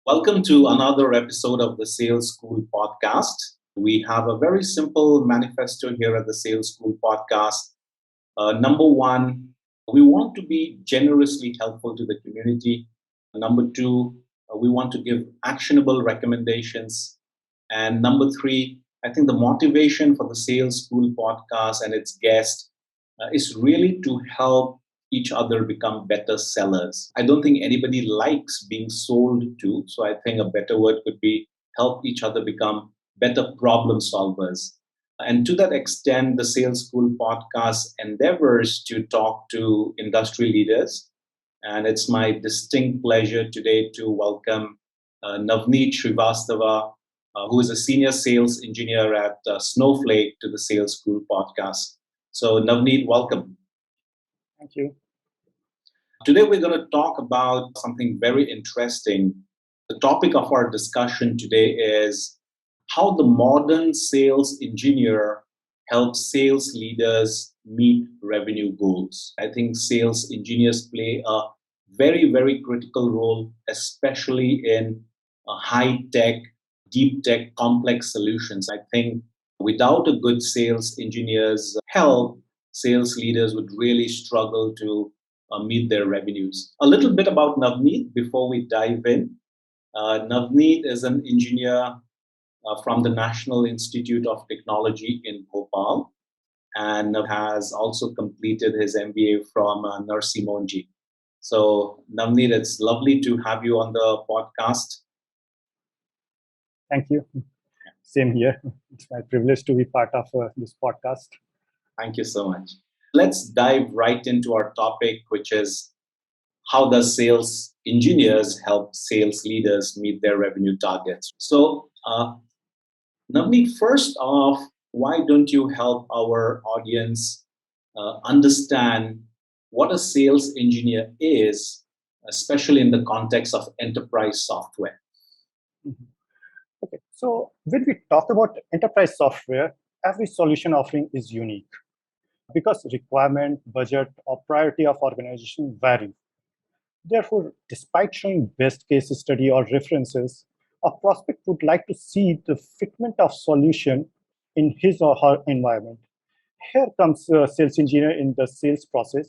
Welcome to another episode of the Sales School podcast. We have a very simple manifesto here at the Sales School podcast. Number one, we want to be generously helpful to the community. Number two, we want to give actionable recommendations. And number three, I think the motivation for the Sales School podcast and its guest is really to help each other become better sellers. I don't think anybody likes being sold to, so I think a better word could be help each other become better problem solvers. And to that extent, the Sales School podcast endeavors to talk to industry leaders. And it's my distinct pleasure today to welcome Navneet Srivastava, who is a senior sales engineer at Snowflake, to the Sales School podcast. So, Navneet, welcome. Thank you. Today, we're going to talk about something very interesting. The topic of our discussion today is how the modern sales engineer helps sales leaders meet revenue goals. I think sales engineers play a very, very critical role, especially in high tech, deep tech, complex solutions. I think without a good sales engineer's help, sales leaders would really struggle to meet their revenues. A little bit about Navneet before we dive in. Navneet is an engineer from the National Institute of Technology in Bhopal and has also completed his MBA from Narsi Monji. So, Navneet, it's lovely to have you on the podcast. Thank you. Same here. It's my privilege to be part of this podcast. Thank you so much. Let's dive right into our topic, which is how does sales engineers help sales leaders meet their revenue targets? So, Navneet, first off, why don't you help our audience understand what a sales engineer is, especially in the context of enterprise software? Mhm. Okay, so when we talk about enterprise software, every solution offering is unique because requirement, budget, or priority of organization vary. Therefore, despite showing best case study or references, a prospect would like to see the fitment of solution in his or her environment. Here comes a sales engineer in the sales process.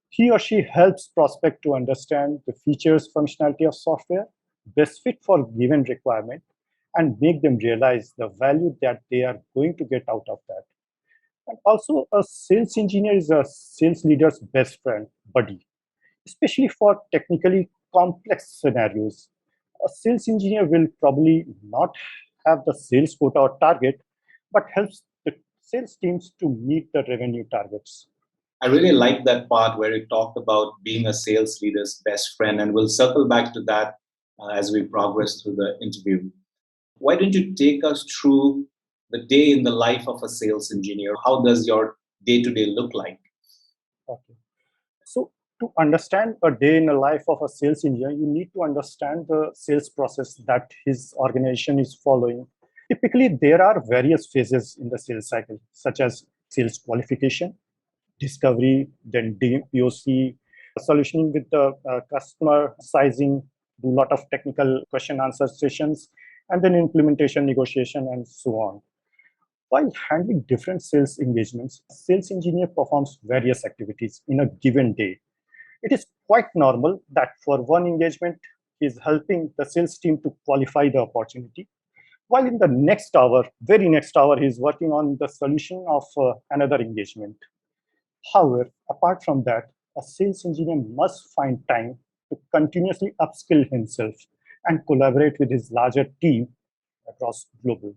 He or she helps prospect to understand the features, functionality of software, best fit for given requirement, and make them realize the value that they are going to get out of that. And also, a sales engineer is a sales leader's best friend, buddy, especially for technically complex scenarios. A sales engineer will probably not have the sales quota or target, but helps the sales teams to meet the revenue targets. I really like that part where you talked about being a sales leader's best friend, and we'll circle back to that as we progress through the interview. Why don't you take us through the day in the life of a sales engineer? How does your day-to-day look like? Okay. So to understand a day in the life of a sales engineer, you need to understand the sales process that his organization is following. Typically, there are various phases in the sales cycle, such as sales qualification, discovery, then POC, solutioning with the customer, sizing, do a lot of technical question answer sessions, and then implementation, negotiation, and so on. While handling different sales engagements, sales engineer performs various activities in a given day. It is quite normal that for one engagement, he is helping the sales team to qualify the opportunity, while in the next hour, very next hour, he is working on the solution of another engagement. However, apart from that, a sales engineer must find time to continuously upskill himself and collaborate with his larger team across global.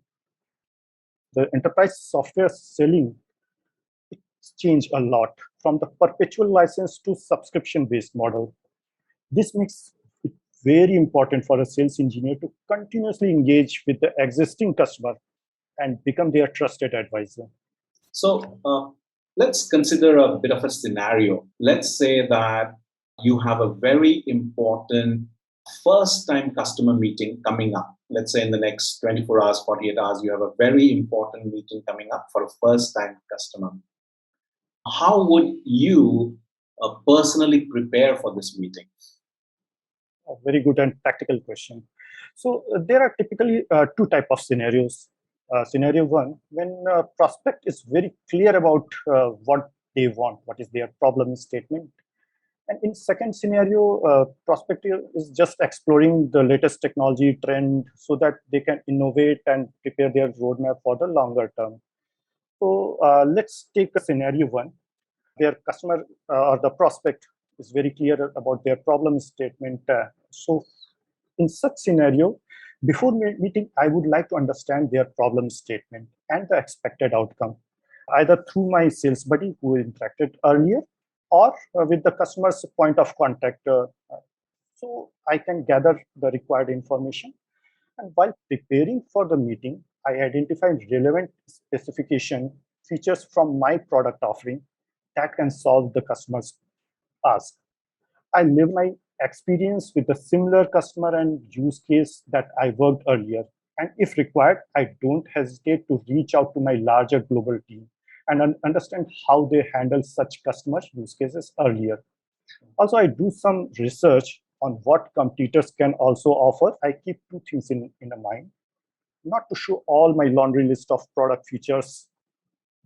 The enterprise software selling it's changed a lot from the perpetual license to subscription-based model. This makes it very important for a sales engineer to continuously engage with the existing customer and become their trusted advisor. So let's consider a bit of a scenario. Let's say that you have a very important first time customer meeting coming up. Let's say in the next 24 hours, 48 hours, you have a very important meeting coming up for a first time customer. How would you personally prepare for this meeting? A very good and practical question. So there are typically two type of scenarios. Scenario one, when a prospect is very clear about what they want, what is their problem statement. And in second scenario, prospect is just exploring the latest technology trend so that they can innovate and prepare their roadmap for the longer term. So let's take a scenario one, where customer or the prospect is very clear about their problem statement. So in such scenario, before meeting, I would like to understand their problem statement and the expected outcome, either through my sales buddy who interacted earlier or with the customer's point of contact. So I can gather the required information. And while preparing for the meeting, I identified relevant specification features from my product offering that can solve the customer's ask. I live my experience with a similar customer and use case that I worked earlier. And if required, I don't hesitate to reach out to my larger global team and understand how they handle such customer use cases earlier. Also, I do some research on what competitors can also offer. I keep two things in mind, not to show all my laundry list of product features,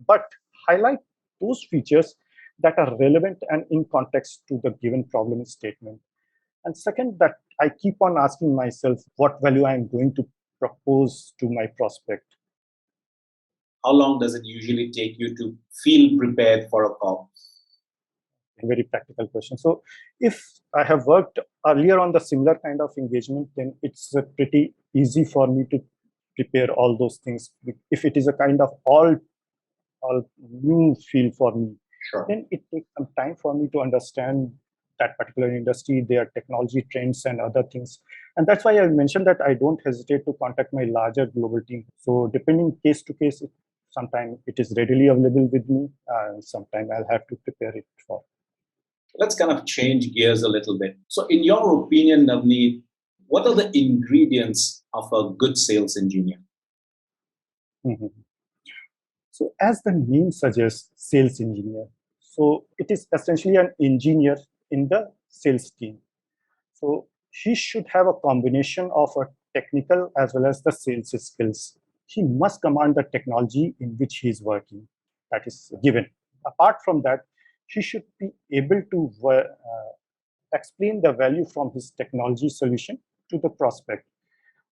but highlight those features that are relevant and in context to the given problem statement. And second, that I keep on asking myself what value I am going to propose to my prospect. How long does it usually take you to feel prepared for a call? A very practical question. So if I have worked earlier on the similar kind of engagement, then it's pretty easy for me to prepare all those things. If it is a kind of all new field for me, Sure. then it takes some time for me to understand that particular industry, their technology trends and other things. And that's why I mentioned that I don't hesitate to contact my larger global team. So depending case to case, sometimes it is readily available with me, and sometimes I'll have to prepare it for. Let's kind of change gears a little bit. So, in your opinion, Navneet, what are the ingredients of a good sales engineer? Mhm. So as the name suggests, sales engineer. So it is essentially an engineer in the sales team. So he should have a combination of a technical as well as the sales skills. He must command the technology in which he is working. That is given. Apart from that, he should be able to explain the value from his technology solution to the prospect.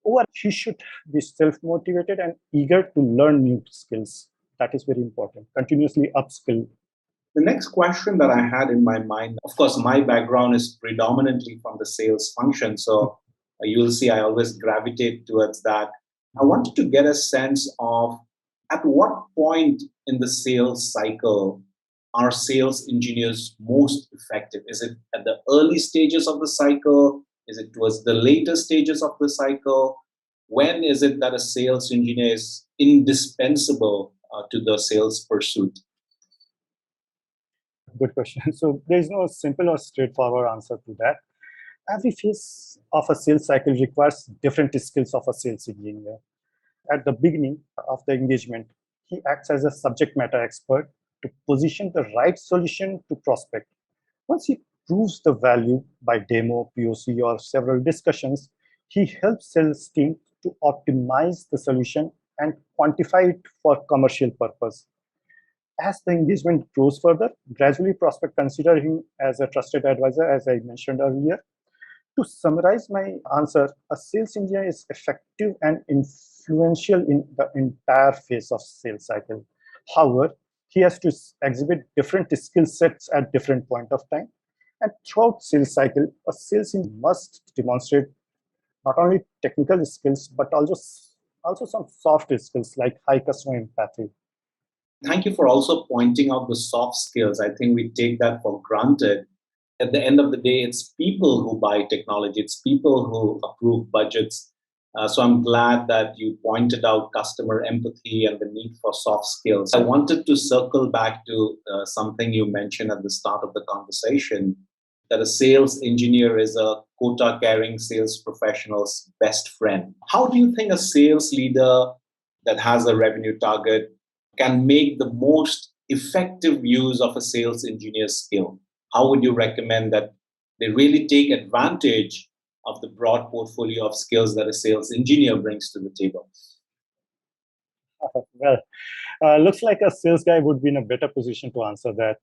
Or he should be self-motivated and eager to learn new skills. That is very important. Continuously upskill. The next question that I had in my mind, of course, my background is predominantly from the sales function. So you'll see I always gravitate towards that. I wanted to get a sense of at what point in the sales cycle are sales engineers most effective? Is it at the early stages of the cycle? Is it towards the later stages of the cycle? When is it that a sales engineer is indispensable to the sales pursuit? Good question. So there is no simple or straightforward answer to that. Every phase of a sales cycle requires different skills of a sales engineer. At the beginning of the engagement, he acts as a subject matter expert to position the right solution to prospect. Once he proves the value by demo, POC, or several discussions, he helps sales team to optimize the solution and quantify it for commercial purpose. As the engagement grows further, gradually prospect consider him as a trusted advisor, as I mentioned earlier. To summarize my answer, a sales engineer is effective and influential in the entire phase of sales cycle. However, he has to exhibit different skill sets at different point of time. And throughout sales cycle, a sales engineer must demonstrate not only technical skills, but also some soft skills like high customer empathy. Thank you for also pointing out the soft skills. I think we take that for granted. At the end of the day, it's people who buy technology, it's people who approve budgets. So I'm glad that you pointed out customer empathy and the need for soft skills. I wanted to circle back to something you mentioned at the start of the conversation, that a sales engineer is a quota carrying sales professional's best friend. How do you think a sales leader that has a revenue target can make the most effective use of a sales engineer's skill? How would you recommend that they really take advantage of the broad portfolio of skills that a sales engineer brings to the table? Well, looks like a sales guy would be in a better position to answer that.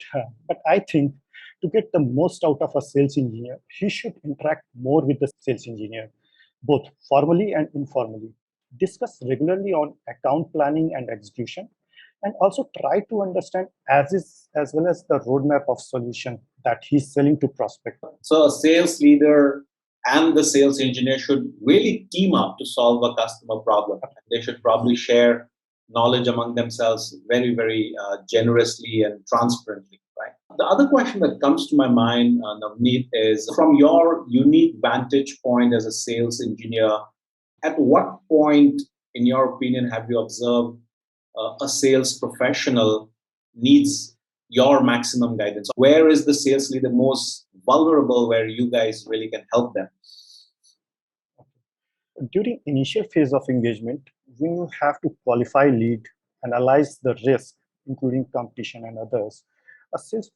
But I think to get the most out of a sales engineer, he should interact more with the sales engineer, both formally and informally. Discuss regularly on account planning and execution, and also try to understand as well as the roadmap of solution that he's selling to prospect. So a sales leader and the sales engineer should really team up to solve a customer problem. They should probably share knowledge among themselves very, very generously and transparently, right? The other question that comes to my mind, Navneet, is from your unique vantage point as a sales engineer, at what point, in your opinion, have you observed a sales professional needs your maximum guidance? Where is the sales leader most vulnerable where you guys really can help them? During initial phase of engagement, when you have to qualify lead, analyze the risk, including competition and others, a sales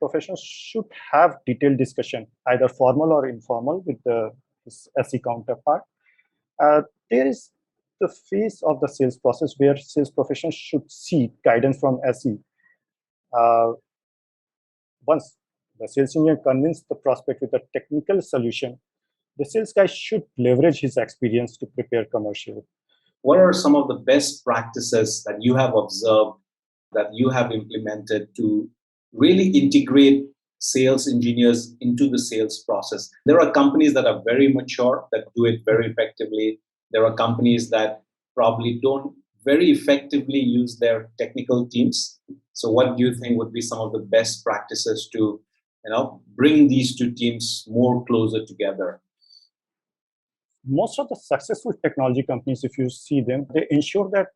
professional should have detailed discussion, either formal or informal, with his SE counterpart. There is the phase of the sales process where sales professionals should seek guidance from SE. Once the sales engineer convinces the prospect with a technical solution, the sales guy should leverage his experience to prepare commercial. What are some of the best practices that you have observed, that you have implemented to really integrate sales engineers into the sales process? There are companies that are very mature, that do it very effectively. There are companies that probably don't very effectively use their technical teams. So what do you think would be some of the best practices to bring these two teams more closer together? Most of the successful technology companies, if you see them, they ensure that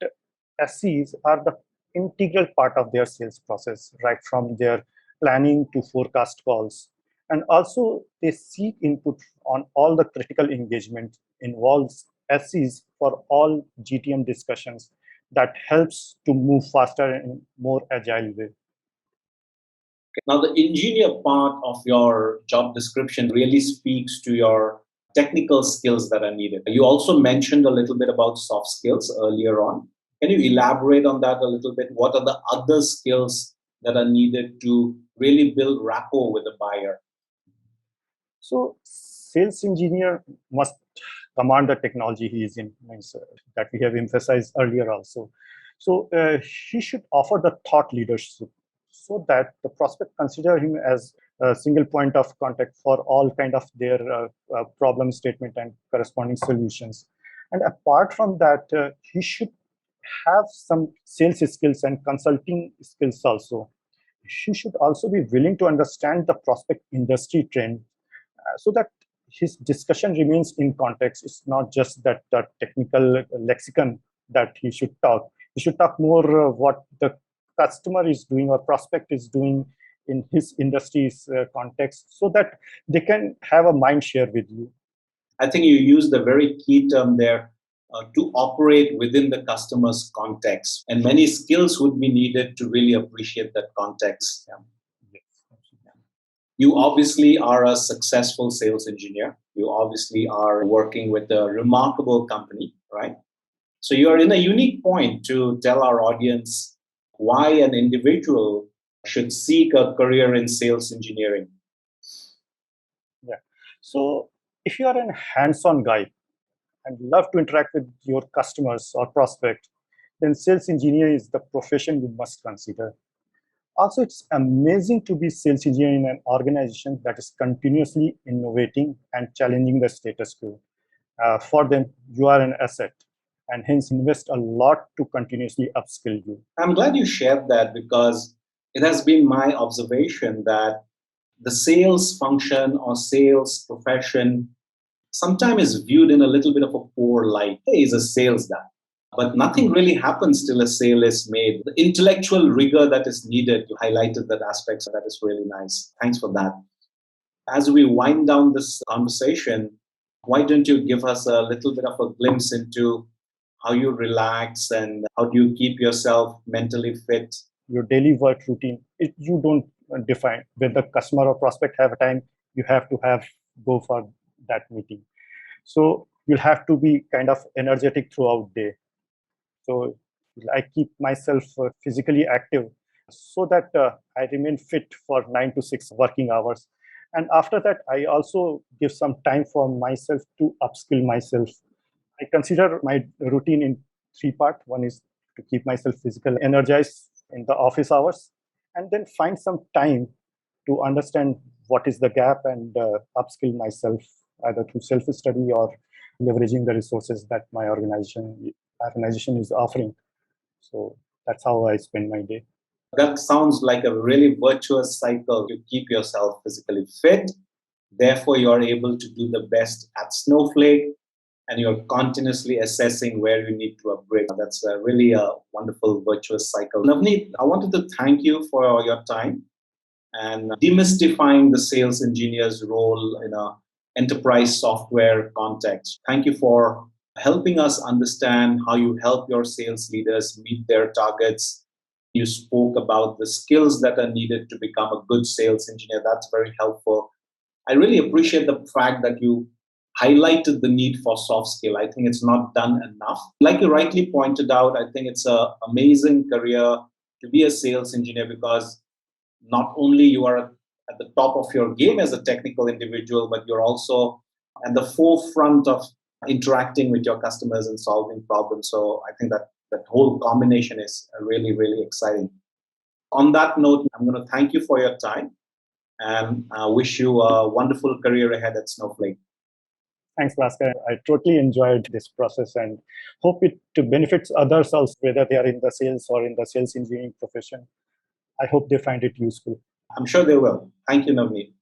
SEs are the integral part of their sales process, right from their planning to forecast calls. And also they seek input on all the critical engagement, involves SEs for all GTM discussions that helps to move faster and more agile way. Now, the engineer part of your job description really speaks to your technical skills that are needed. You also mentioned a little bit about soft skills earlier on. Can you elaborate on that a little bit? What are the other skills that are needed to really build rapport with the buyer? So, sales engineer must command the technology he is in, that we have emphasized earlier also. So, he should offer the thought leadership so that the prospect consider him as a single point of contact for all kind of their problem statement and corresponding solutions. And apart from that, he should have some sales skills and consulting skills also. He should also be willing to understand the prospect industry trend so that his discussion remains in context. It's not just that the technical lexicon that he should talk. He should talk more what the customer is doing or prospect is doing in his industry's context, so that they can have a mind share with you. I think you used a very key term there, to operate within the customer's context. And many skills would be needed to really appreciate that context. Yeah. You obviously are a successful sales engineer. You obviously are working with a remarkable company, right? So you are in a unique point to tell our audience why an individual should seek a career in sales engineering. Yeah. So if you are a hands-on guy and love to interact with your customers or prospect, then sales engineer is the profession you must consider. Also, it's amazing to be sales engineer in an organization that is continuously innovating and challenging the status quo. For them, you are an asset, and hence invest a lot to continuously upskill you. I'm glad you shared that, because it has been my observation that the sales function or sales profession sometimes is viewed in a little bit of a poor light. Hey, he's a sales guy. But nothing really happens till a sale is made. The intellectual rigor that is needed, you highlighted that aspect, so that is really nice. Thanks for that. As we wind down this conversation, why don't you give us a little bit of a glimpse into how you relax and how do you keep yourself mentally fit? Your daily work routine, you don't define. When the customer or prospect have a time, you have to go for that meeting. So you'll have to be kind of energetic throughout day. So I keep myself physically active so that I remain fit for 9 to 6 working hours. And after that, I also give some time for myself to upskill myself. I consider my routine in 3 parts. One is to keep myself physically energized in the office hours, and then find some time to understand what is the gap and upskill myself either through self-study or leveraging the resources that my organization is offering. So that's how I spend my day. That sounds like a really virtuous cycle. You keep yourself physically fit, therefore, you're able to do the best at Snowflake, and you're continuously assessing where you need to upgrade. That's really a wonderful virtuous cycle. Navneet, I wanted to thank you for your time and demystifying the sales engineer's role in a enterprise software context. Thank you for helping us understand how you help your sales leaders meet their targets. You spoke about the skills that are needed to become a good sales engineer. That's very helpful. I really appreciate the fact that you highlighted the need for soft skill. I think it's not done enough. Like you rightly pointed out, I think it's an amazing career to be a sales engineer because not only you are at the top of your game as a technical individual, but you're also at the forefront of interacting with your customers and solving problems. So I think that whole combination is really, really exciting. On that note, I'm going to thank you for your time and wish you a wonderful career ahead at Snowflake. Thanks, Bhaskar. I totally enjoyed this process and hope it benefits others also, whether they are in the sales or in the sales engineering profession. I hope they find it useful. I'm sure they will. Thank you, Navneet.